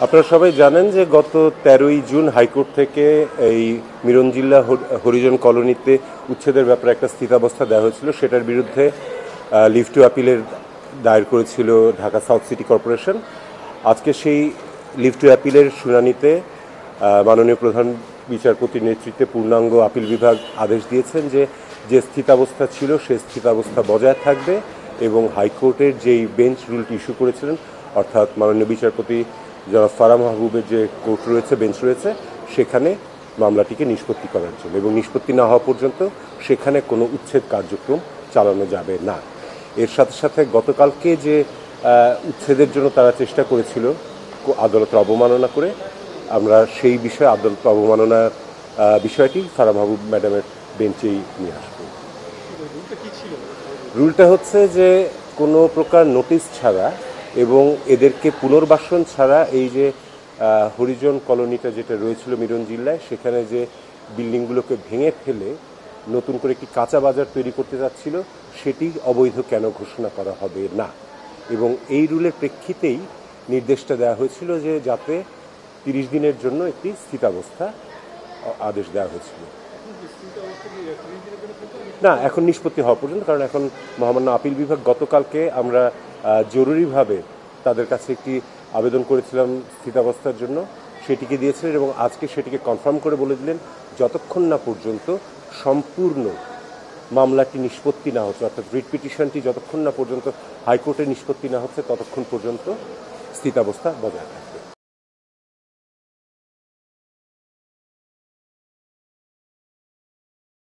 আপনারা সবাই জানেন যে গত 13ই জুন হাইকোর্ট থেকে এই মিরঞ্জিল্লা হরিজন কলোনিতে উচ্ছেদের ব্যাপারে একটা স্থিতাবস্থা দেওয়া হয়েছিল। সেটার বিরুদ্ধে লিভ টু অ্যাপিলের দায়ের করেছিল ঢাকা সাউথ সিটি কর্পোরেশন। আজকে সেই লিভ টু অ্যাপিলের শুনানিতে মাননীয় প্রধান বিচারপতির নেতৃত্বে পূর্ণাঙ্গ আপিল বিভাগ আদেশ দিয়েছেন যে যে স্থিতাবস্থা ছিল সে স্থিতাবস্থা বজায় থাকবে এবং হাইকোর্টের যেই বেঞ্চ রুলটি ইস্যু করেছিলেন, অর্থাৎ মাননীয় বিচারপতি জনাব ফারাহ মাহবুবের যে কোর্ট রয়েছে, বেঞ্চ রয়েছে, সেখানে মামলাটিকে নিষ্পত্তি করার জন্য, এবং নিষ্পত্তি না হওয়া পর্যন্ত সেখানে কোনো উচ্ছেদ কার্যক্রম চালানো যাবে না। এর সাথে সাথে গতকালকে যে উচ্ছেদের জন্য তারা চেষ্টা করেছিল আদালতের অবমাননা করে, আমরা সেই বিষয়ে আদালত অবমাননার বিষয়টি ফারাহ মাহবুব ম্যাডামের বেঞ্চেই নিয়ে আসবো। রুলটা হচ্ছে যে কোনো প্রকার নোটিশ ছাড়া এবং এদেরকে পুনর্বাসন ছাড়া এই যে হরিজন কলোনিটা যেটা রয়েছিল মিরঞ্জিল্লায়, সেখানে যে বিল্ডিংগুলোকে ভেঙে ফেলে নতুন করে একটি কাঁচা বাজার তৈরি করতে যাচ্ছিল, সেটি অবৈধ কেন ঘোষণা করা হবে না। এবং এই রুলের প্রেক্ষিতেই নির্দেশটা দেওয়া হয়েছিল যে যাতে 30 দিনের জন্য একটি স্থিতাবস্থা আদেশ দেওয়া হয়েছিল। না, এখন নিষ্পত্তি হওয়া পর্যন্ত, কারণ এখন মহামান্য আপিল বিভাগ গতকালকে আমরা জরুরিভাবে তাদের কাছে একটি আবেদন করেছিলাম স্থিতাবস্থার জন্য, সেটিকে দিয়েছিলেন এবং আজকে সেটিকে কনফার্ম করে বলে দিলেন যতক্ষণ না পর্যন্ত সম্পূর্ণ মামলাটি নিষ্পত্তি না হচ্ছে, অর্থাৎ রিট পিটিশনটি যতক্ষণ না পর্যন্ত হাইকোর্টে নিষ্পত্তি না হচ্ছে ততক্ষণ পর্যন্ত স্থিতাবস্থা বজায় থাকে।